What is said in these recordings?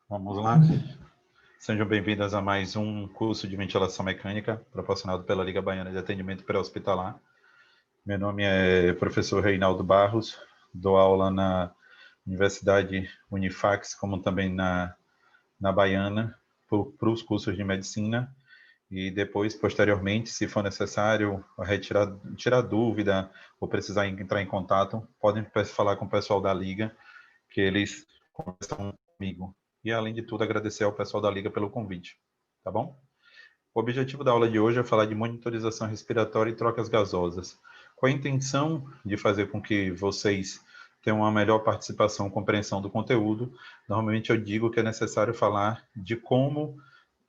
Vamos lá. Sejam bem-vindas a mais um curso de ventilação mecânica proporcionado pela Liga Baiana de Atendimento Pré-Hospitalar. Meu nome é professor Reinaldo Barros, dou aula na Universidade Unifax, como também na Baiana, para os cursos de medicina. E depois, posteriormente, se for necessário, tirar dúvida ou precisar entrar em contato, podem falar com o pessoal da Liga, que eles conversam comigo. E, além de tudo, agradecer ao pessoal da Liga pelo convite, tá bom? O objetivo da aula de hoje é falar de monitorização respiratória e trocas gasosas, com a intenção de fazer com que vocês tenham uma melhor participação e compreensão do conteúdo. Normalmente eu digo que é necessário falar de como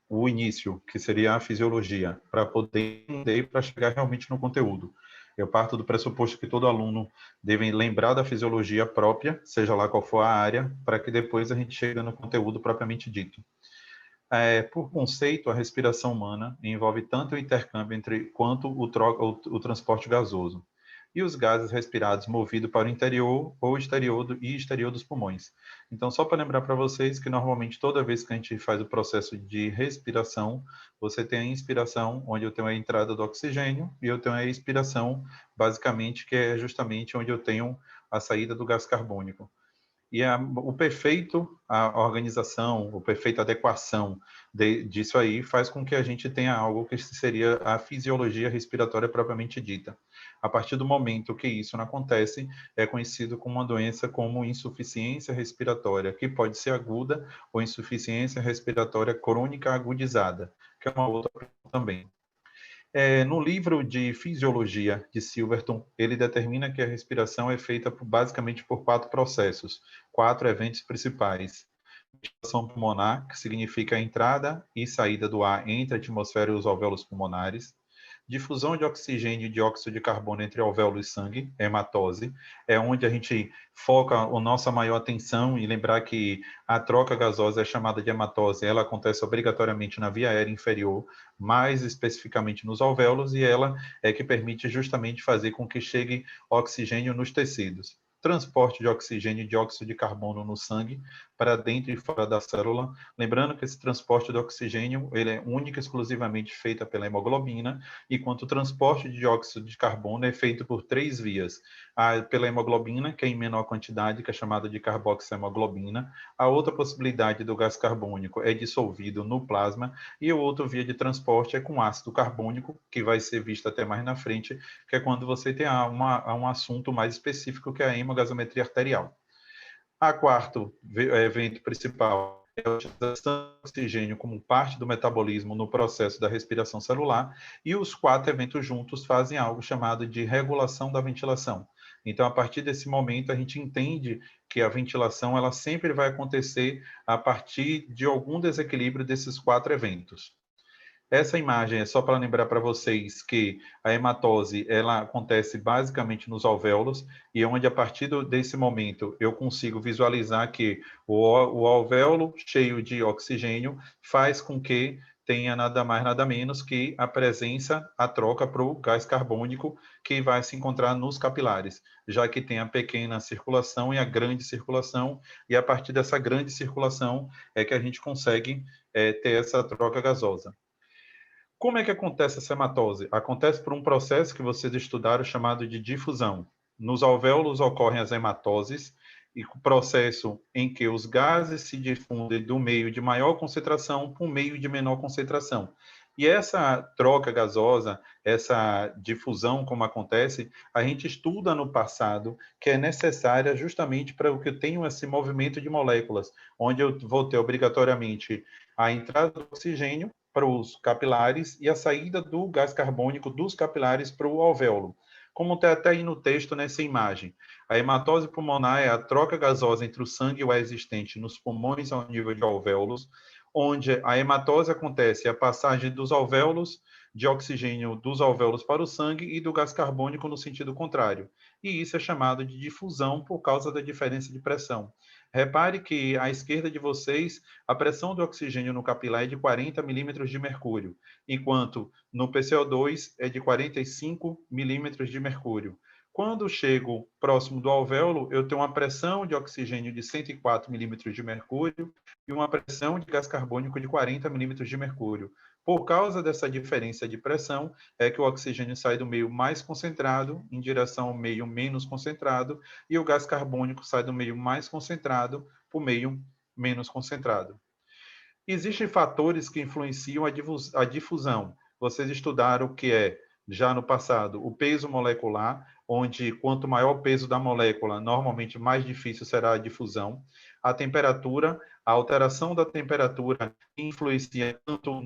o início, que seria a fisiologia, para poder entender e para chegar realmente no conteúdo. Eu parto do pressuposto que todo aluno deve lembrar da fisiologia própria, seja lá qual for a área, para que depois a gente chegue no conteúdo propriamente dito. Por conceito, a respiração humana envolve tanto o intercâmbio entre quanto o transporte gasoso e os gases respirados movidos para o interior ou exterior dos pulmões. Então, só para lembrar para vocês que normalmente toda vez que a gente faz o processo de respiração, você tem a inspiração, onde eu tenho a entrada do oxigênio, e eu tenho a expiração, basicamente, que é justamente onde eu tenho a saída do gás carbônico. E a organização, a perfeita adequação disso aí faz com que a gente tenha algo que seria a fisiologia respiratória propriamente dita. A partir do momento que isso não acontece, é conhecido como uma doença como insuficiência respiratória, que pode ser aguda ou insuficiência respiratória crônica agudizada, que é uma outra também. No livro de Fisiologia de Silverton, ele determina que a respiração é feita basicamente por 4 processos, 4 eventos principais. Ventilação pulmonar, que significa a entrada e saída do ar entre a atmosfera e os alvéolos pulmonares. Difusão de oxigênio e dióxido de carbono entre alvéolo e sangue, hematose, é onde a gente foca a nossa maior atenção e lembrar que a troca gasosa é chamada de hematose, ela acontece obrigatoriamente na via aérea inferior, mais especificamente nos alvéolos, e ela é que permite justamente fazer com que chegue oxigênio nos tecidos. Transporte de oxigênio e dióxido de carbono no sangue para dentro e fora da célula. Lembrando que esse transporte de oxigênio ele é único e exclusivamente feito pela hemoglobina, enquanto o transporte de dióxido de carbono é feito por 3 vias. Pela hemoglobina, que é em menor quantidade, que é chamada de carboxihemoglobina. A outra possibilidade do gás carbônico é dissolvido no plasma, e a outra via de transporte é com ácido carbônico, que vai ser visto até mais na frente, que é quando você tem um assunto mais específico, que é a hemogasometria arterial. A quarto evento principal é a utilização do oxigênio como parte do metabolismo no processo da respiração celular, e os 4 eventos juntos fazem algo chamado de regulação da ventilação. Então, a partir desse momento, a gente entende que a ventilação ela sempre vai acontecer a partir de algum desequilíbrio desses 4 eventos. Essa imagem é só para lembrar para vocês que a hematose ela acontece basicamente nos alvéolos, e onde a partir desse momento eu consigo visualizar que o alvéolo cheio de oxigênio faz com que tenha nada mais, nada menos que a presença, a troca para o gás carbônico que vai se encontrar nos capilares, já que tem a pequena circulação e a grande circulação, e a partir dessa grande circulação é que a gente consegue ter essa troca gasosa. Como é que acontece essa hematose? Acontece por um processo que vocês estudaram chamado de difusão. Nos alvéolos ocorrem as hematoses, e o processo em que os gases se difundem do meio de maior concentração para o meio de menor concentração. E essa troca gasosa, essa difusão, como acontece, a gente estuda no passado, que é necessária justamente para o que eu tenho esse movimento de moléculas, onde eu vou ter obrigatoriamente a entrada do oxigênio para os capilares e a saída do gás carbônico dos capilares para o alvéolo. Como está até aí no texto nessa imagem, a hematose pulmonar é a troca gasosa entre o sangue e o ar existente nos pulmões ao nível de alvéolos, onde a hematose acontece a passagem dos alvéolos de oxigênio dos alvéolos para o sangue e do gás carbônico no sentido contrário. E isso é chamado de difusão por causa da diferença de pressão. Repare que à esquerda de vocês, a pressão do oxigênio no capilar é de 40 milímetros de mercúrio, enquanto no PCO2 é de 45 milímetros de mercúrio. Quando chego próximo do alvéolo, eu tenho uma pressão de oxigênio de 104 milímetros de mercúrio e uma pressão de gás carbônico de 40 milímetros de mercúrio. Por causa dessa diferença de pressão, é que o oxigênio sai do meio mais concentrado em direção ao meio menos concentrado e o gás carbônico sai do meio mais concentrado para o meio menos concentrado. Existem fatores que influenciam a difusão. Vocês estudaram o que é, já no passado, o peso molecular, onde quanto maior o peso da molécula, normalmente mais difícil será a difusão. A temperatura, a alteração da temperatura influencia tanto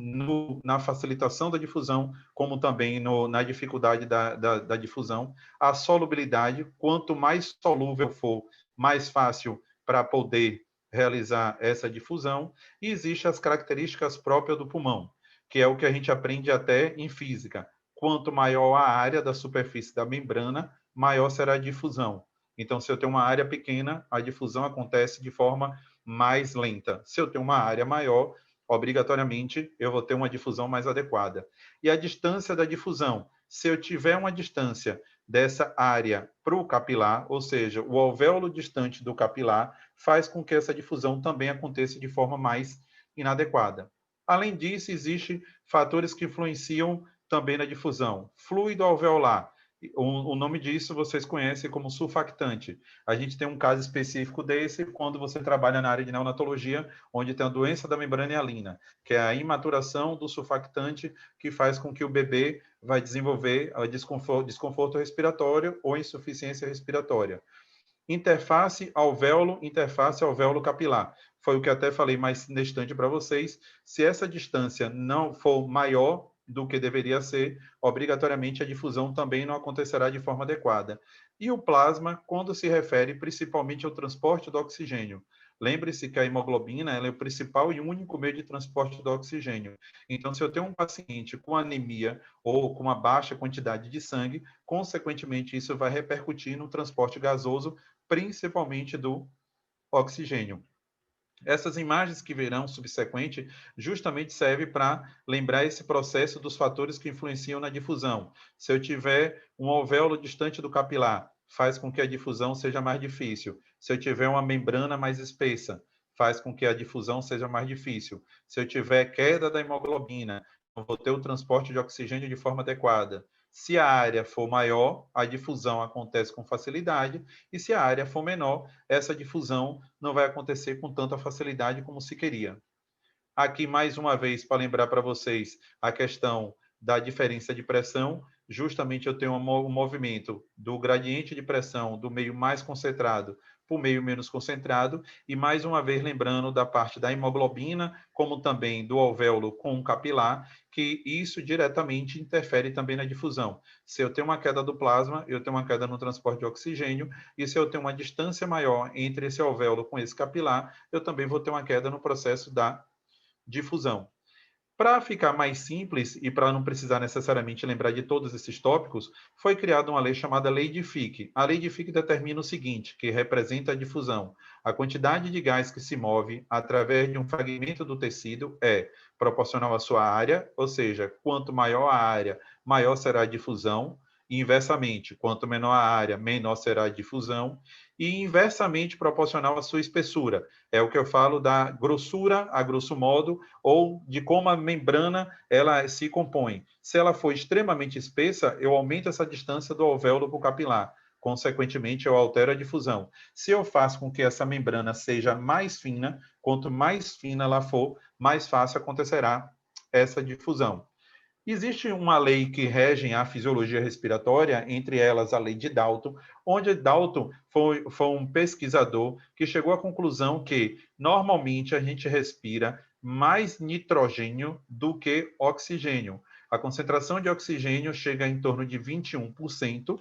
na facilitação da difusão, como também na dificuldade da difusão. A solubilidade, quanto mais solúvel for, mais fácil para poder realizar essa difusão, e existem as características próprias do pulmão, que é o que a gente aprende até em física. Quanto maior a área da superfície da membrana, maior será a difusão. Então, se eu tenho uma área pequena, a difusão acontece de forma mais lenta. Se eu tenho uma área maior, obrigatoriamente eu vou ter uma difusão mais adequada. E a distância da difusão, se eu tiver uma distância dessa área para o capilar, ou seja, o alvéolo distante do capilar, faz com que essa difusão também aconteça de forma mais inadequada. Além disso, existem fatores que influenciam também na difusão. Fluido alveolar. O nome disso vocês conhecem como surfactante. A gente tem um caso específico desse quando você trabalha na área de neonatologia, onde tem a doença da membrana hialina, que é a imaturação do surfactante que faz com que o bebê vai desenvolver desconforto respiratório ou insuficiência respiratória. Interface alvéolo capilar. Foi o que até falei mais distante para vocês. Se essa distância não for maior do que deveria ser, obrigatoriamente a difusão também não acontecerá de forma adequada. E o plasma, quando se refere principalmente ao transporte do oxigênio. Lembre-se que a hemoglobina ela é o principal e único meio de transporte do oxigênio. Então, se eu tenho um paciente com anemia ou com uma baixa quantidade de sangue, consequentemente, isso vai repercutir no transporte gasoso, principalmente do oxigênio. Essas imagens que virão subsequente justamente servem para lembrar esse processo dos fatores que influenciam na difusão. Se eu tiver um alvéolo distante do capilar, faz com que a difusão seja mais difícil. Se eu tiver uma membrana mais espessa, faz com que a difusão seja mais difícil. Se eu tiver queda da hemoglobina, não vou ter o transporte de oxigênio de forma adequada. Se a área for maior, a difusão acontece com facilidade, e se a área for menor, essa difusão não vai acontecer com tanta facilidade como se queria. Aqui, mais uma vez, para lembrar para vocês a questão da diferença de pressão, justamente eu tenho um movimento do gradiente de pressão do meio mais concentrado para o meio menos concentrado, e mais uma vez lembrando da parte da hemoglobina, como também do alvéolo com o capilar, que isso diretamente interfere também na difusão. Se eu tenho uma queda do plasma, eu tenho uma queda no transporte de oxigênio, e se eu tenho uma distância maior entre esse alvéolo com esse capilar, eu também vou ter uma queda no processo da difusão. Para ficar mais simples e para não precisar necessariamente lembrar de todos esses tópicos, foi criada uma lei chamada Lei de Fick. A Lei de Fick determina o seguinte, que representa a difusão. A quantidade de gás que se move através de um fragmento do tecido é proporcional à sua área, ou seja, quanto maior a área, maior será a difusão. E inversamente, quanto menor a área, menor será a difusão. E inversamente proporcional à sua espessura. É o que eu falo da grossura, a grosso modo, ou de como a membrana ela se compõe. Se ela for extremamente espessa, eu aumento essa distância do alvéolo para o capilar. Consequentemente, eu altero a difusão. Se eu faço com que essa membrana seja mais fina, quanto mais fina ela for, mais fácil acontecerá essa difusão. Existe uma lei que rege a fisiologia respiratória, entre elas a lei de Dalton, onde Dalton foi um pesquisador que chegou à conclusão que, normalmente, a gente respira mais nitrogênio do que oxigênio. A concentração de oxigênio chega em torno de 21%,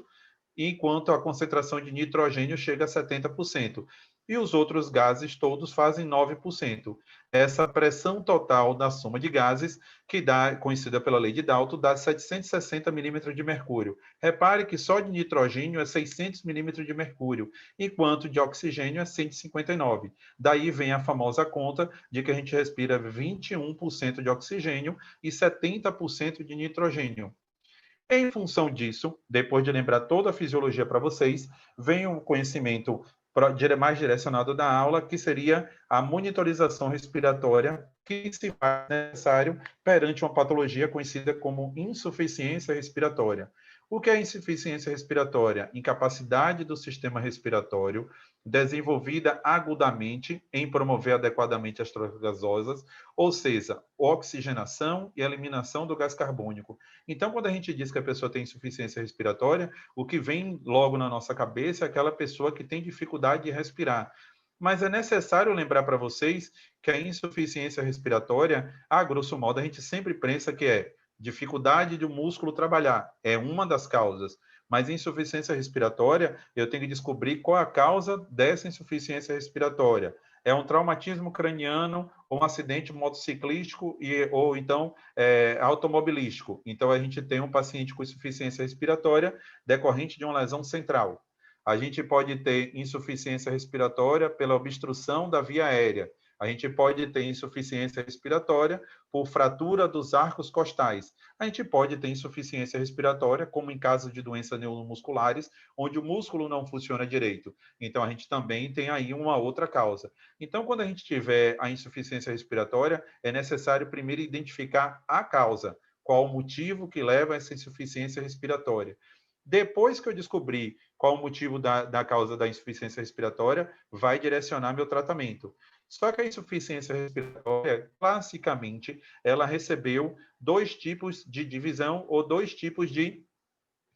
enquanto a concentração de nitrogênio chega a 70%. E os outros gases todos fazem 9%. Essa pressão total da soma de gases, que dá, conhecida pela lei de Dalton, dá 760 milímetros de mercúrio. Repare que só de nitrogênio é 600 milímetros de mercúrio, enquanto de oxigênio é 159. Daí vem a famosa conta de que a gente respira 21% de oxigênio e 70% de nitrogênio. Em função disso, depois de lembrar toda a fisiologia para vocês, vem um conhecimento mais direcionado da aula, que seria a monitorização respiratória, que se faz necessário perante uma patologia conhecida como insuficiência respiratória. O que é insuficiência respiratória? Incapacidade do sistema respiratório desenvolvida agudamente em promover adequadamente as trocas gasosas, ou seja, oxigenação e eliminação do gás carbônico. Então, quando a gente diz que a pessoa tem insuficiência respiratória, o que vem logo na nossa cabeça é aquela pessoa que tem dificuldade de respirar. Mas é necessário lembrar para vocês que a insuficiência respiratória, a grosso modo, a gente sempre pensa que é dificuldade do músculo trabalhar, é uma das causas. Mas insuficiência respiratória, eu tenho que descobrir qual a causa dessa insuficiência respiratória. É um traumatismo craniano, ou um acidente motociclístico ou então automobilístico. Então, a gente tem um paciente com insuficiência respiratória decorrente de uma lesão central. A gente pode ter insuficiência respiratória pela obstrução da via aérea. A gente pode ter insuficiência respiratória por fratura dos arcos costais. A gente pode ter insuficiência respiratória, como em caso de doenças neuromusculares, onde o músculo não funciona direito. Então, a gente também tem aí uma outra causa. Então, quando a gente tiver a insuficiência respiratória, é necessário primeiro identificar a causa, qual o motivo que leva a essa insuficiência respiratória. Depois que eu descobrir qual o motivo da causa da insuficiência respiratória, vai direcionar meu tratamento. Só que a insuficiência respiratória, classicamente, ela recebeu dois tipos de divisão ou dois tipos de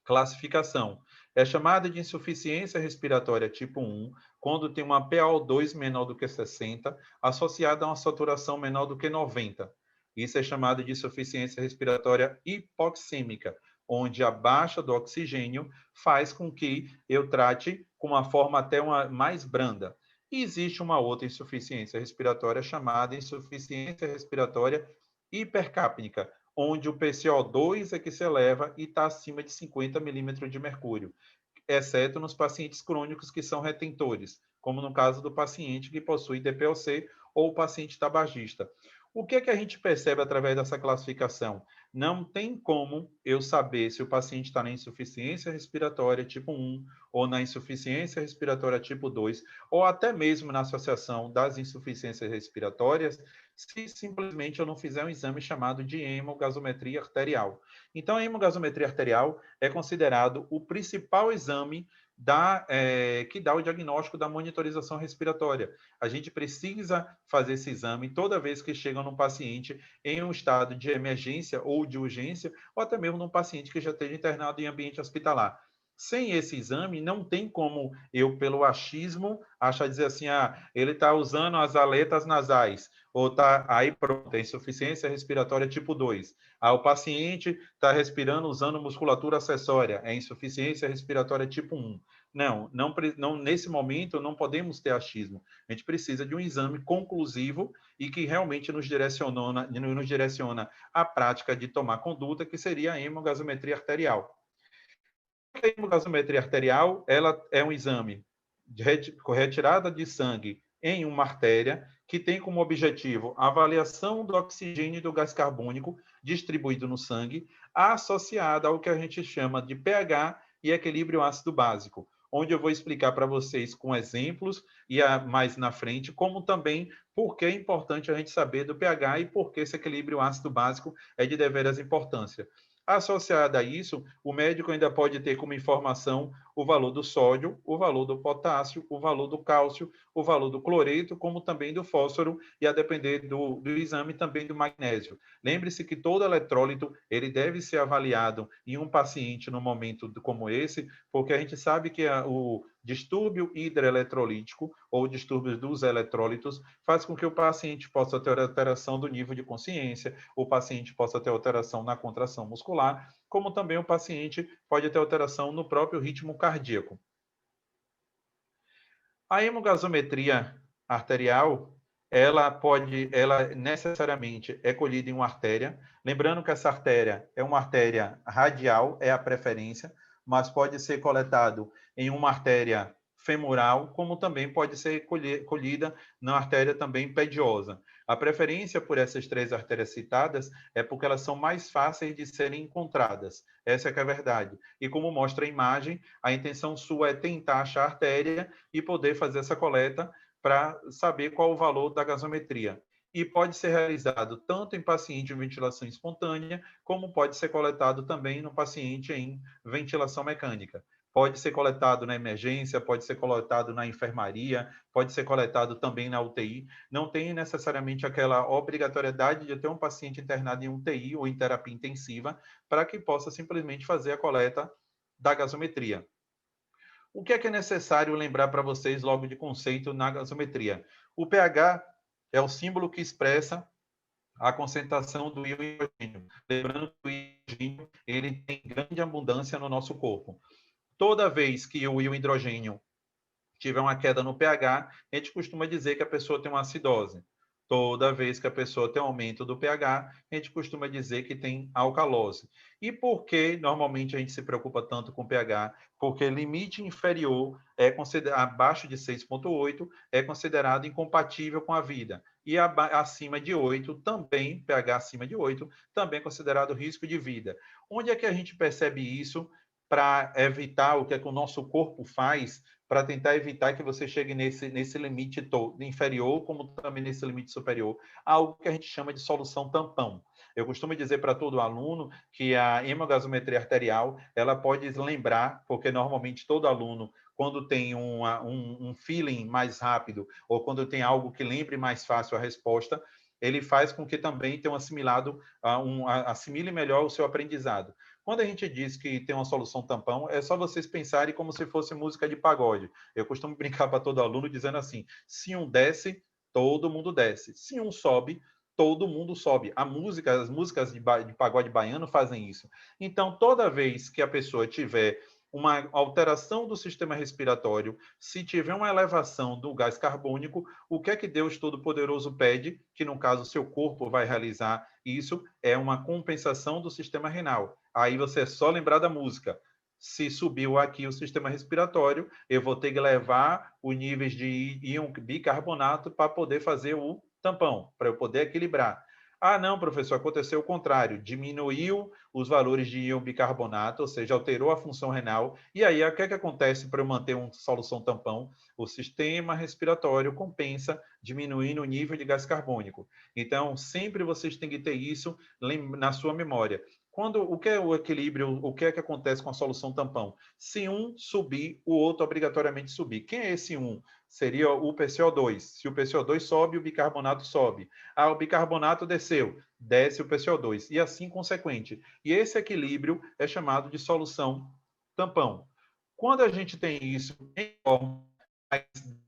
classificação. É chamada de insuficiência respiratória tipo 1, quando tem uma PaO2 menor do que 60, associada a uma saturação menor do que 90. Isso é chamado de insuficiência respiratória hipoxêmica, onde a baixa do oxigênio faz com que eu trate com uma forma até mais branda. E existe uma outra insuficiência respiratória chamada insuficiência respiratória hipercápnica, onde o PCO2 é que se eleva e está acima de 50 milímetros de mercúrio, exceto nos pacientes crônicos que são retentores, como no caso do paciente que possui DPOC ou o paciente tabagista. O que é que a gente percebe através dessa classificação? Não tem como eu saber se o paciente está na insuficiência respiratória tipo 1 ou na insuficiência respiratória tipo 2, ou até mesmo na associação das insuficiências respiratórias, se simplesmente eu não fizer um exame chamado de hemogasometria arterial. Então, a hemogasometria arterial é considerado o principal exame que dá o diagnóstico da monitorização respiratória. A gente precisa fazer esse exame toda vez que chega num paciente em um estado de emergência ou de urgência, ou até mesmo num paciente que já esteja internado em ambiente hospitalar. Sem esse exame, não tem como eu, pelo achismo, achar dizer assim, ele está usando as aletas nasais, ou está aí pronto, é insuficiência respiratória tipo 2. O paciente está respirando usando musculatura acessória, é insuficiência respiratória tipo 1. Não, nesse momento não podemos ter achismo. A gente precisa de um exame conclusivo e que realmente nos direciona à prática de tomar conduta, que seria a hemogasometria arterial. A hemogasometria arterial, ela é um exame de retirada de sangue em uma artéria que tem como objetivo a avaliação do oxigênio e do gás carbônico distribuído no sangue, associada ao que a gente chama de pH e equilíbrio ácido básico, onde eu vou explicar para vocês com exemplos e mais na frente, como também por que é importante a gente saber do pH e por que esse equilíbrio ácido básico é de deveras importância. Associada a isso, o médico ainda pode ter como informação o valor do sódio, o valor do potássio, o valor do cálcio, o valor do cloreto, como também do fósforo e, a depender do exame, também do magnésio. Lembre-se que todo eletrólito ele deve ser avaliado em um paciente no momento como esse, porque a gente sabe que o distúrbio hidroeletrolítico ou distúrbios dos eletrólitos faz com que o paciente possa ter alteração do nível de consciência, o paciente possa ter alteração na contração muscular, como também o paciente pode ter alteração no próprio ritmo cardíaco. A hemogasometria arterial, ela necessariamente é colhida em uma artéria, lembrando que essa artéria é uma artéria radial, é a preferência, mas pode ser coletado em uma artéria femoral, como também pode ser colhida na artéria também pediosa. A preferência por essas 3 artérias citadas é porque elas são mais fáceis de serem encontradas. Essa é que é a verdade. E como mostra a imagem, a intenção sua é tentar achar a artéria e poder fazer essa coleta para saber qual o valor da gasometria. E pode ser realizado tanto em paciente em ventilação espontânea, como pode ser coletado também no paciente em ventilação mecânica. Pode ser coletado na emergência, pode ser coletado na enfermaria, pode ser coletado também na UTI. Não tem necessariamente aquela obrigatoriedade de ter um paciente internado em UTI ou em terapia intensiva para que possa simplesmente fazer a coleta da gasometria. O que é necessário lembrar para vocês logo de conceito na gasometria? O pH é o símbolo que expressa a concentração do íon hidrogênio. Lembrando que o hidrogênio ele tem grande abundância no nosso corpo. Toda vez que o íon hidrogênio tiver uma queda no pH, a gente costuma dizer que a pessoa tem uma acidose. Toda vez que a pessoa tem um aumento do pH, a gente costuma dizer que tem alcalose. E por que normalmente a gente se preocupa tanto com pH? Porque limite inferior é abaixo de 6,8 é considerado incompatível com a vida. E acima de 8 também, pH acima de 8, também é considerado risco de vida. Onde é que a gente percebe isso para evitar o que é que o nosso corpo faz para tentar evitar que você chegue nesse limite inferior, como também nesse limite superior, algo que a gente chama de solução tampão. Eu costumo dizer para todo aluno que a hemogasometria arterial, ela pode lembrar, porque normalmente todo aluno, quando tem um feeling mais rápido, ou quando tem algo que lembre mais fácil a resposta, ele faz com que também tenha assimile melhor o seu aprendizado. Quando a gente diz que tem uma solução tampão, é só vocês pensarem como se fosse música de pagode. Eu costumo brincar para todo aluno dizendo assim: se um desce, todo mundo desce. Se um sobe, todo mundo sobe. As músicas de pagode baiano fazem isso. Então, toda vez que a pessoa tiver uma alteração do sistema respiratório, se tiver uma elevação do gás carbônico, o que é que Deus Todo-Poderoso pede? Que, no caso, seu corpo vai realizar isso, é uma compensação do sistema renal. Aí você é só lembrar da música. Se subiu aqui o sistema respiratório, eu vou ter que levar os níveis de íon bicarbonato para poder fazer o tampão, para eu poder equilibrar. Ah, não, professor, aconteceu o contrário. Diminuiu os valores de íon bicarbonato, ou seja, alterou a função renal. E aí, o que é que acontece para eu manter uma solução tampão? O sistema respiratório compensa, diminuindo o nível de gás carbônico. Então, sempre vocês têm que ter isso na sua memória. O que é o equilíbrio? O que é que acontece com a solução tampão? Se um subir, o outro obrigatoriamente subir. Quem é esse um? Seria o PCO2. Se o PCO2 sobe, o bicarbonato sobe. Ah, o bicarbonato desceu, desce o PCO2. E assim consequente. E esse equilíbrio é chamado de solução tampão. Quando a gente tem isso em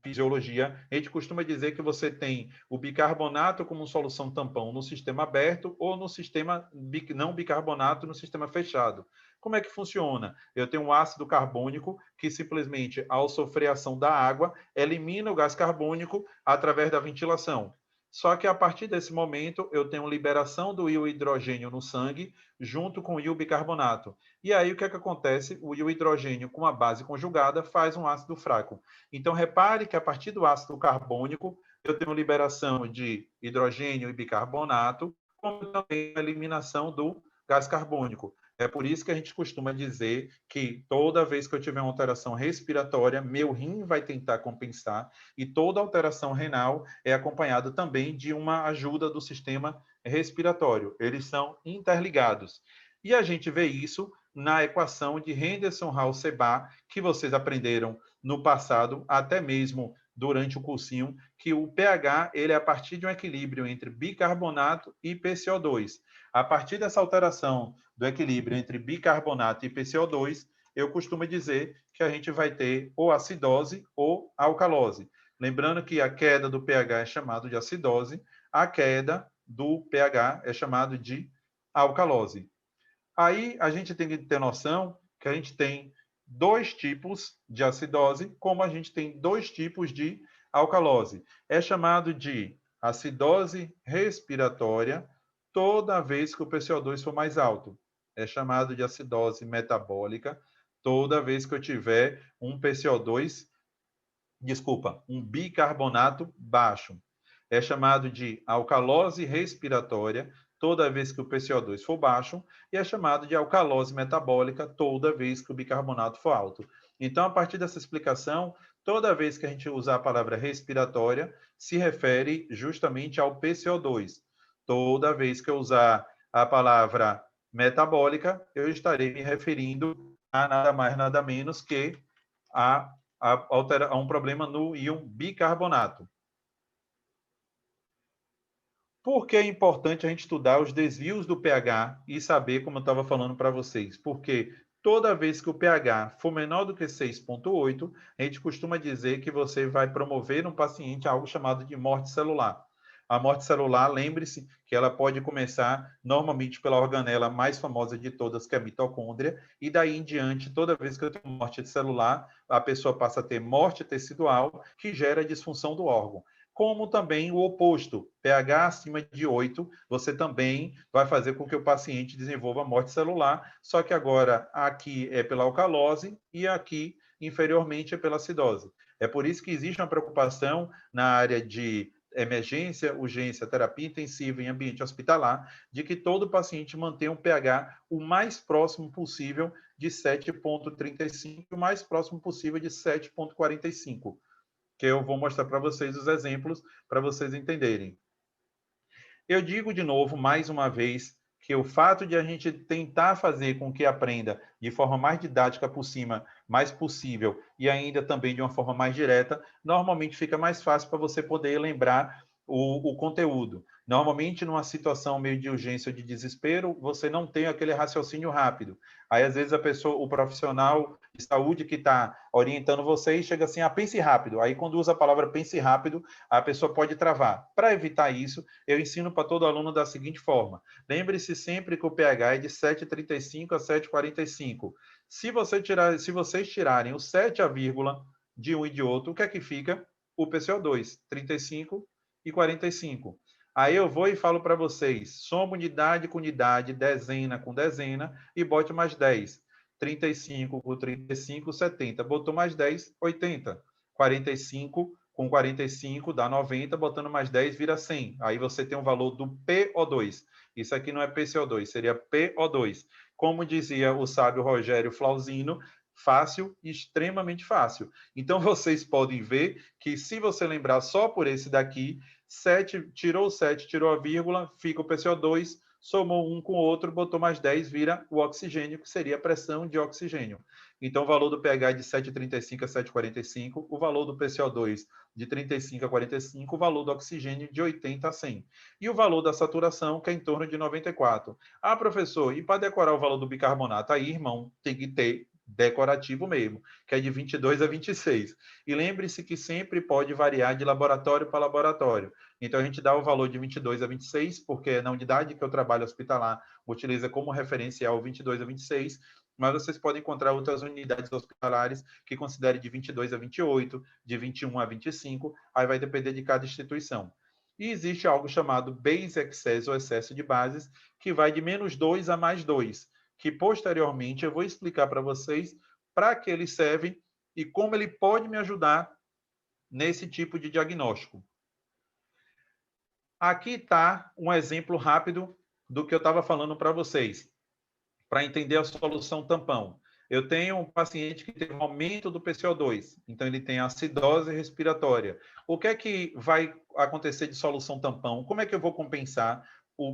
fisiologia, a gente costuma dizer que você tem o bicarbonato como solução tampão no sistema aberto ou no sistema não bicarbonato no sistema fechado. Como é que funciona? Eu tenho um ácido carbônico que simplesmente, ao sofrer a ação da água, elimina o gás carbônico através da ventilação. Só que a partir desse momento eu tenho liberação do íon hidrogênio no sangue junto com o íon bicarbonato. E aí o que é que acontece? O íon hidrogênio com a base conjugada faz um ácido fraco. Então repare que a partir do ácido carbônico eu tenho liberação de hidrogênio e bicarbonato, como também a eliminação do gás carbônico. É por isso que a gente costuma dizer que toda vez que eu tiver uma alteração respiratória, meu rim vai tentar compensar, e toda alteração renal é acompanhada também de uma ajuda do sistema respiratório. Eles são interligados. E a gente vê isso na equação de Henderson-Hall-Seba, que vocês aprenderam no passado, até mesmo durante o cursinho, que o pH ele é a partir de um equilíbrio entre bicarbonato e PCO2. A partir dessa alteração do equilíbrio entre bicarbonato e PCO2, eu costumo dizer que a gente vai ter ou acidose ou alcalose. Lembrando que a queda do pH é chamado de acidose, a queda do pH é chamado de alcalose. Aí a gente tem que ter noção que a gente tem 2 tipos de acidose, como a gente tem 2 tipos de alcalose. É chamado de acidose respiratória toda vez que o PCO2 for mais alto. É chamado de acidose metabólica toda vez que eu tiver um PCO2 desculpa, um bicarbonato baixo. É chamado de alcalose respiratória toda vez que o PCO2 for baixo, e é chamado de alcalose metabólica toda vez que o bicarbonato for alto. Então, a partir dessa explicação, toda vez que a gente usar a palavra respiratória, se refere justamente ao PCO2. Toda vez que eu usar a palavra metabólica, eu estarei me referindo a nada mais, nada menos que a um problema no íon bicarbonato. Por que é importante a gente estudar os desvios do pH e saber, como eu estava falando para vocês? Porque toda vez que o pH for menor do que 6,8, a gente costuma dizer que você vai promover no paciente algo chamado de morte celular. A morte celular, lembre-se que ela pode começar normalmente pela organela mais famosa de todas, que é a mitocôndria, e daí em diante, toda vez que eu tenho morte celular, a pessoa passa a ter morte tecidual, que gera disfunção do órgão. Como também o oposto, pH acima de 8, você também vai fazer com que o paciente desenvolva morte celular, só que agora aqui é pela alcalose e aqui inferiormente é pela acidose. É por isso que existe uma preocupação na área de emergência, urgência, terapia intensiva em ambiente hospitalar, de que todo paciente mantenha um pH o mais próximo possível de 7,35 e o mais próximo possível de 7,45, que eu vou mostrar para vocês os exemplos para vocês entenderem. Eu digo de novo, mais uma vez, que o fato de a gente tentar fazer com que aprenda de forma mais didática por cima, mais possível, e ainda também de uma forma mais direta, normalmente fica mais fácil para você poder lembrar o conteúdo. Normalmente, numa situação meio de urgência ou de desespero, você não tem aquele raciocínio rápido. Aí, às vezes, a pessoa, o profissional de saúde que está orientando vocês chega assim, pense rápido. Aí, quando usa a palavra pense rápido, a pessoa pode travar. Para evitar isso, eu ensino para todo aluno da seguinte forma: lembre-se sempre que o pH é de 7,35 a 7,45. Se vocês tirarem o 7 a vírgula de um e de outro, o que é que fica? O PCO2, 35 e 45. Aí eu vou e falo para vocês, soma unidade com unidade, dezena com dezena, e bote mais 10. 35 com 35, 70. Botou mais 10, 80. 45 com 45 dá 90, botando mais 10 vira 100. Aí você tem um valor do PO2. Isso aqui não é PCO2, seria PO2. Como dizia o sábio Rogério Flauzino, fácil e extremamente fácil. Então vocês podem ver que se você lembrar só por esse daqui, 7, tirou o 7, tirou a vírgula, fica o PCO2, somou um com o outro, botou mais 10, vira o oxigênio, que seria a pressão de oxigênio. Então, o valor do pH é de 7,35 a 7,45, o valor do PCO2 de 35 a 45, o valor do oxigênio de 80 a 100. E o valor da saturação, que é em torno de 94. Ah, professor, e para decorar o valor do bicarbonato? Aí, irmão, tem que ter decorativo mesmo, que é de 22 a 26. E lembre-se que sempre pode variar de laboratório para laboratório. Então, a gente dá o valor de 22 a 26, porque na unidade que eu trabalho hospitalar utiliza como referencial 22 a 26, mas vocês podem encontrar outras unidades hospitalares que considerem de 22 a 28, de 21 a 25, aí vai depender de cada instituição. E existe algo chamado base excess, ou excesso de bases, que vai de -2 a +2, que posteriormente eu vou explicar para vocês para que ele serve e como ele pode me ajudar nesse tipo de diagnóstico. Aqui está um exemplo rápido do que eu estava falando para vocês, para entender a solução tampão. Eu tenho um paciente que teve um aumento do PCO2, então ele tem acidose respiratória. O que é que vai acontecer de solução tampão? Como é que eu vou compensar?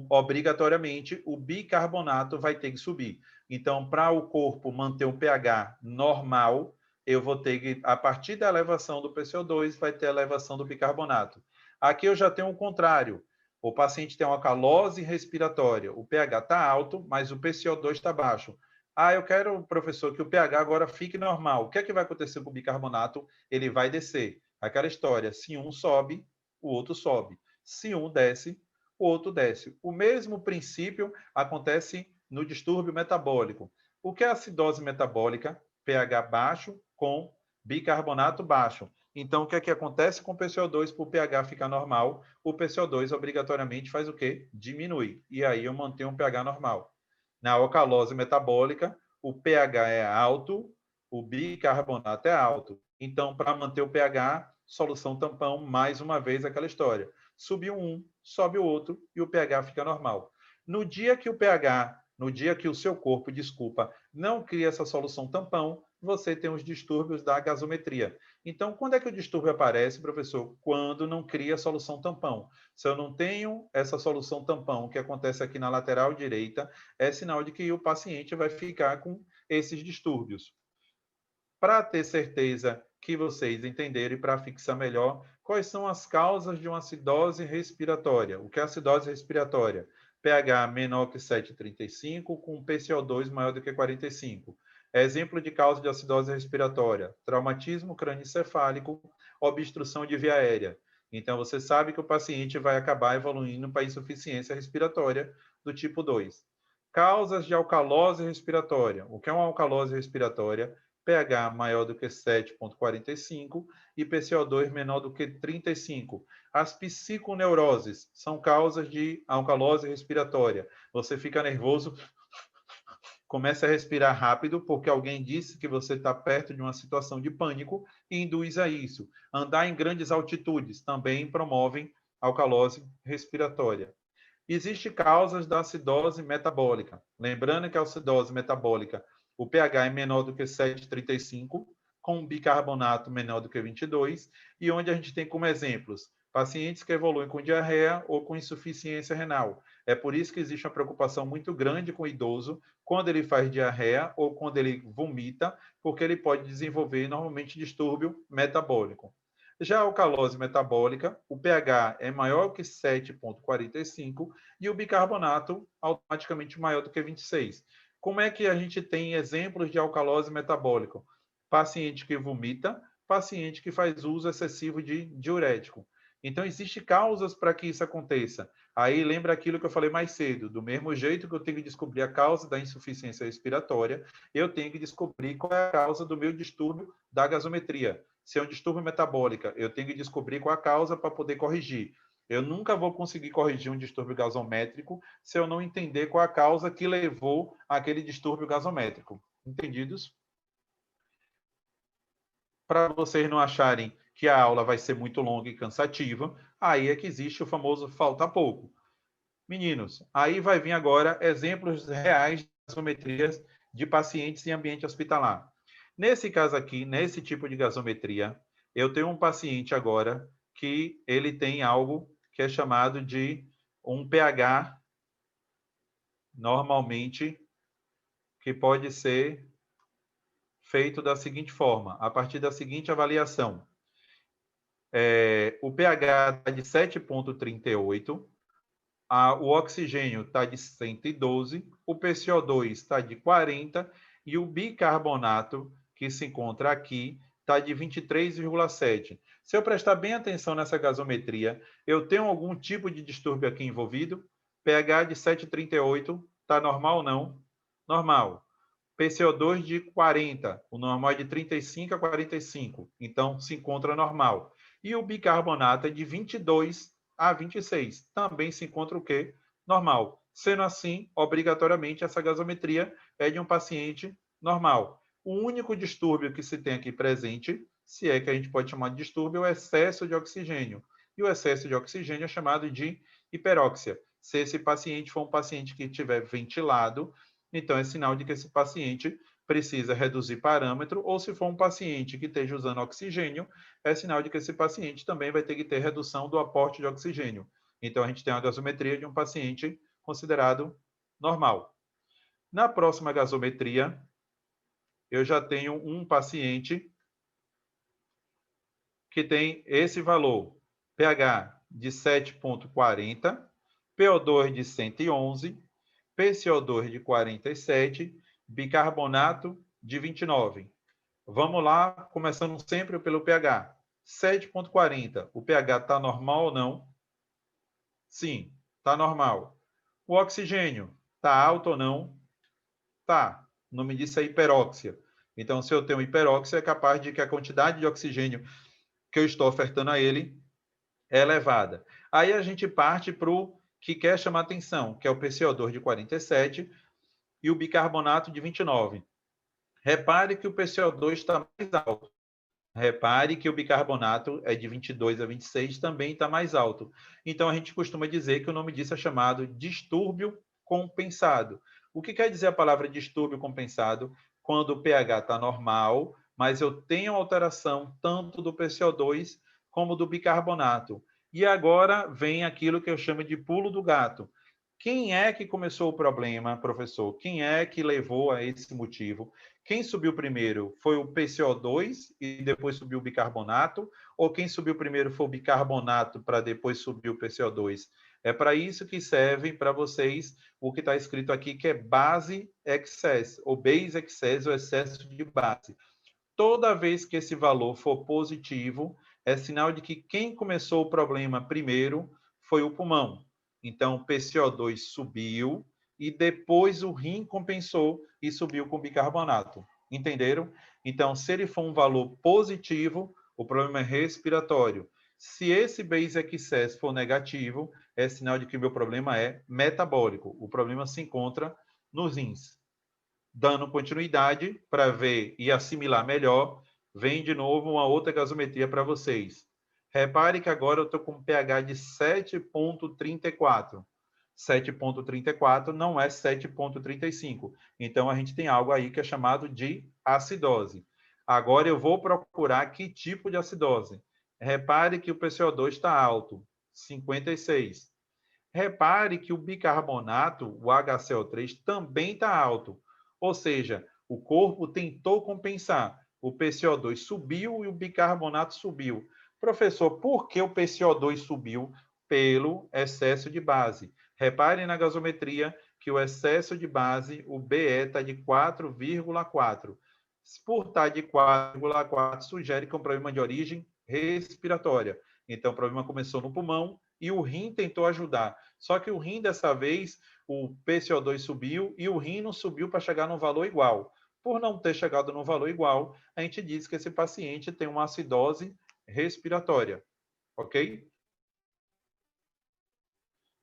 Obrigatoriamente, o bicarbonato vai ter que subir. Então, para o corpo manter o pH normal, eu vou ter que, a partir da elevação do PCO2, vai ter a elevação do bicarbonato. Aqui eu já tenho o contrário. O paciente tem uma calose respiratória, o pH está alto, mas o PCO2 está baixo. Ah, eu quero, professor, que o pH agora fique normal. O que é que vai acontecer com o bicarbonato? Ele vai descer. Aquela história, se um sobe, o outro sobe. Se um desce, o outro desce. O mesmo princípio acontece no distúrbio metabólico. O que é acidose metabólica? pH baixo com bicarbonato baixo. Então, o que é que acontece com o PCO2 para o pH ficar normal? O PCO2 obrigatoriamente faz o quê? Diminui. E aí eu mantenho um pH normal. Na alcalose metabólica, o pH é alto, o bicarbonato é alto. Então, para manter o pH, solução tampão, mais uma vez aquela história. Subiu um, sobe o outro e o pH fica normal. No dia que o seu corpo, não cria essa solução tampão, você tem os distúrbios da gasometria. Então, quando é que o distúrbio aparece, professor? Quando não cria a solução tampão. Se eu não tenho essa solução tampão, que acontece aqui na lateral direita, é sinal de que o paciente vai ficar com esses distúrbios. Para ter certeza que vocês entenderam e para fixar melhor, quais são as causas de uma acidose respiratória? O que é acidose respiratória? pH menor que 7,35 com PCO2 maior do que 45. Exemplo de causa de acidose respiratória: traumatismo crânioencefálico, obstrução de via aérea. Então, você sabe que o paciente vai acabar evoluindo para insuficiência respiratória do tipo 2. Causas de alcalose respiratória. O que é uma alcalose respiratória? pH maior do que 7,45 e PCO2 menor do que 35. As psiconeuroses são causas de alcalose respiratória. Você fica nervoso, começa a respirar rápido porque alguém disse que você está perto de uma situação de pânico e induz a isso. Andar em grandes altitudes também promovem alcalose respiratória. Existem causas da acidose metabólica. Lembrando que a acidose metabólica, o pH é menor do que 7,35, com bicarbonato menor do que 22, e onde a gente tem como exemplos pacientes que evoluem com diarreia ou com insuficiência renal. É por isso que existe uma preocupação muito grande com o idoso quando ele faz diarreia ou quando ele vomita, porque ele pode desenvolver normalmente distúrbio metabólico. Já a alcalose metabólica, o pH é maior que 7,45 e o bicarbonato automaticamente maior do que 26. Como é que a gente tem exemplos de alcalose metabólica? Paciente que vomita, paciente que faz uso excessivo de diurético. Então, existem causas para que isso aconteça. Aí, lembra aquilo que eu falei mais cedo. Do mesmo jeito que eu tenho que descobrir a causa da insuficiência respiratória, eu tenho que descobrir qual é a causa do meu distúrbio da gasometria. Se é um distúrbio metabólico, eu tenho que descobrir qual a causa para poder corrigir. Eu nunca vou conseguir corrigir um distúrbio gasométrico se eu não entender qual a causa que levou àquele distúrbio gasométrico. Entendidos? Para vocês não acharem que a aula vai ser muito longa e cansativa, aí é que existe o famoso falta pouco. Meninos, aí vai vir agora exemplos reais de gasometrias de pacientes em ambiente hospitalar. Nesse caso aqui, nesse tipo de gasometria, eu tenho um paciente agora que ele tem algo que é chamado de um pH, normalmente, que pode ser feito da seguinte forma, a partir da seguinte avaliação. O pH está de 7,38, o oxigênio está de 112, o PCO2 está de 40 e o bicarbonato, que se encontra aqui, está de 23,7. Se eu prestar bem atenção nessa gasometria, eu tenho algum tipo de distúrbio aqui envolvido? pH de 7,38, está normal ou não? Normal. PCO2 de 40, o normal é de 35 a 45, então se encontra normal. E o bicarbonato é de 22 a 26, também se encontra o quê? Normal. Sendo assim, obrigatoriamente, essa gasometria é de um paciente normal. O único distúrbio que se tem aqui presente, se é que a gente pode chamar de distúrbio, é o excesso de oxigênio. E o excesso de oxigênio é chamado de hiperóxia. Se esse paciente for um paciente que estiver ventilado, então é sinal de que esse paciente precisa reduzir parâmetro, ou se for um paciente que esteja usando oxigênio, é sinal de que esse paciente também vai ter que ter redução do aporte de oxigênio. Então, a gente tem a gasometria de um paciente considerado normal. Na próxima gasometria, eu já tenho um paciente que tem esse valor, pH de 7,40, PO2 de 111, PCO2 de 47, bicarbonato de 29. Vamos lá, começando sempre pelo pH. 7,40. O pH está normal ou não? Sim, está normal. O oxigênio está alto ou não? Tá. O nome disso é hiperóxia. Então, se eu tenho hiperóxia, é capaz de que a quantidade de oxigênio que eu estou ofertando a ele é elevada. Aí a gente parte para o que quer chamar atenção, que é o PCO2 de 47 e o bicarbonato de 29. Repare que o PCO2 está mais alto. Repare que o bicarbonato é de 22 a 26, também está mais alto. Então, a gente costuma dizer que o nome disso é chamado distúrbio compensado. O que quer dizer a palavra distúrbio compensado? Quando o pH está normal, mas eu tenho alteração tanto do PCO2 como do bicarbonato. E agora vem aquilo que eu chamo de pulo do gato. Quem é que começou o problema, professor? Quem é que levou a esse motivo? Quem subiu primeiro foi o PCO2 e depois subiu o bicarbonato? Ou quem subiu primeiro foi o bicarbonato para depois subir o PCO2? É para isso que serve para vocês o que está escrito aqui, que é base excess, ou base excess, ou excesso de base. Toda vez que esse valor for positivo, é sinal de que quem começou o problema primeiro foi o pulmão. Então, o PCO2 subiu e depois o rim compensou e subiu com bicarbonato. Entenderam? Então, se ele for um valor positivo, o problema é respiratório. Se esse basic excess for negativo, é sinal de que o meu problema é metabólico. O problema se encontra nos rins. Dando continuidade para ver e assimilar melhor, vem de novo uma outra gasometria para vocês. Repare que agora eu estou com um pH de 7,34. 7,34 não é 7,35. Então, a gente tem algo aí que é chamado de acidose. Agora, eu vou procurar que tipo de acidose. Repare que o PCO2 está alto, 56. Repare que o bicarbonato, o HCO3, também está alto. Ou seja, o corpo tentou compensar. O PCO2 subiu e o bicarbonato subiu. Professor, por que o PCO2 subiu? Pelo excesso de base. Repare na gasometria que o excesso de base, o BE está de 4,4. Por estar de 4,4, sugere que é um problema de origem respiratória. Então, o problema começou no pulmão e o rim tentou ajudar. Só que o rim, dessa vez, o PCO2 subiu e o rim não subiu para chegar no valor igual. Por não ter chegado no valor igual, a gente diz que esse paciente tem uma acidose respiratória, ok?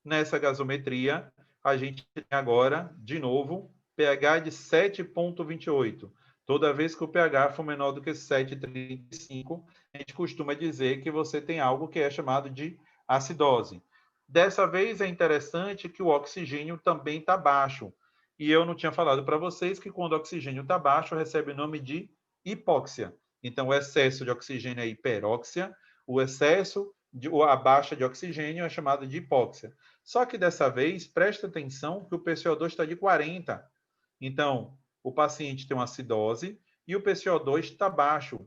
Nessa gasometria, a gente tem agora, de novo, pH de 7,28. Toda vez que o pH for menor do que 7,35, a gente costuma dizer que você tem algo que é chamado de acidose. Dessa vez é interessante que o oxigênio também está baixo. E eu não tinha falado para vocês que quando o oxigênio está baixo, recebe o nome de hipóxia. Então, o excesso de oxigênio é hiperóxia, o excesso, a baixa de oxigênio é chamado de hipóxia. Só que dessa vez, presta atenção que o PCO2 está de 40. Então, o paciente tem uma acidose e o PCO2 está baixo.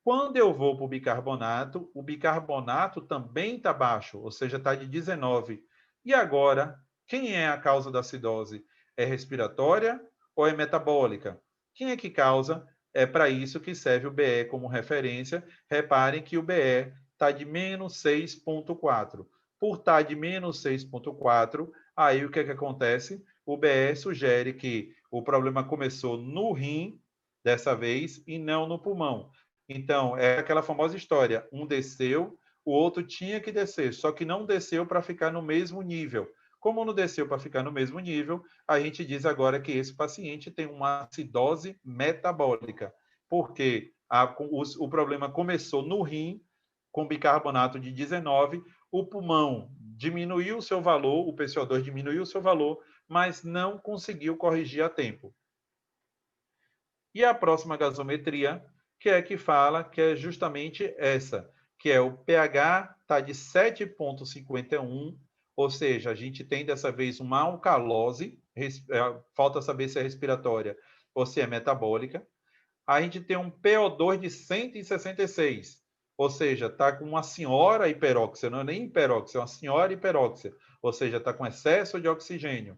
Quando eu vou para o bicarbonato também está baixo, ou seja, está de 19. E agora, quem é a causa da acidose? É respiratória ou é metabólica? Quem é que causa? É para isso que serve o BE como referência. Reparem que o BE está de menos 6,4. Por estar de menos 6,4, aí o que acontece? O BE sugere que o problema começou no rim, dessa vez, e não no pulmão. Então, é aquela famosa história: um desceu, o outro tinha que descer, só que não desceu para ficar no mesmo nível. Como não desceu para ficar no mesmo nível, a gente diz agora que esse paciente tem uma acidose metabólica, porque o problema começou no rim, com bicarbonato de 19, o pulmão diminuiu o seu valor, o PCO2 diminuiu o seu valor, mas não conseguiu corrigir a tempo. E a próxima gasometria, que é que fala, que é justamente essa, que é o pH está de 7,51, ou seja, a gente tem dessa vez uma alcalose, falta saber se é respiratória ou se é metabólica. A gente tem um PO2 de 166, ou seja, está com uma senhora hiperóxia, não é nem hiperóxia, é uma senhora hiperóxia, ou seja, está com excesso de oxigênio.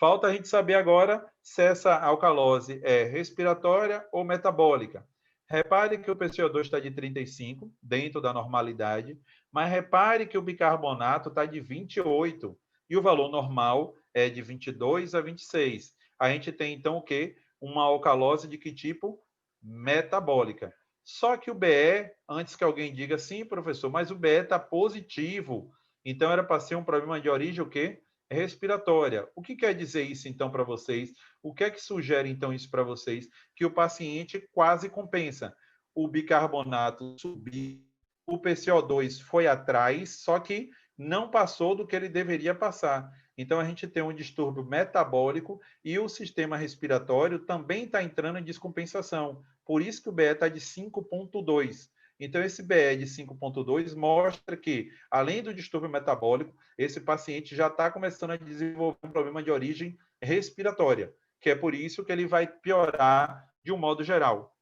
Falta a gente saber agora se essa alcalose é respiratória ou metabólica. Repare que o PCO2 está de 35, dentro da normalidade, mas repare que o bicarbonato está de 28 e o valor normal é de 22 a 26. A gente tem então o quê? Uma alcalose de que tipo? Metabólica. Só que o BE, antes que alguém diga, sim, professor, mas o BE está positivo, então era para ser um problema de origem o quê? Respiratória. O que quer dizer isso, então, para vocês? O que é que sugere, então, isso para vocês? Que o paciente quase compensa. o bicarbonato subiu, o PCO2 foi atrás, só que não passou do que ele deveria passar. Então, a gente tem um distúrbio metabólico e o sistema respiratório também está entrando em descompensação. Por isso que o BE está de 5,2. Então, esse BE de 5,2 mostra que, além do distúrbio metabólico, esse paciente já está começando a desenvolver um problema de origem respiratória, que é por isso que ele vai piorar de um modo geral.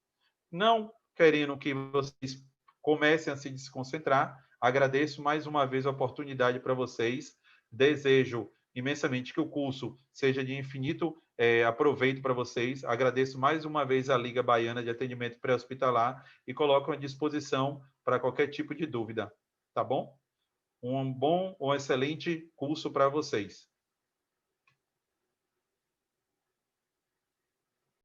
Não querendo que vocês comecem a se desconcentrar, agradeço mais uma vez a oportunidade para vocês, desejo imensamente que o curso seja de infinito aproveito para vocês, agradeço mais uma vez a Liga Baiana de Atendimento Pré-Hospitalar e coloco à disposição para qualquer tipo de dúvida, tá bom? Um excelente curso para vocês.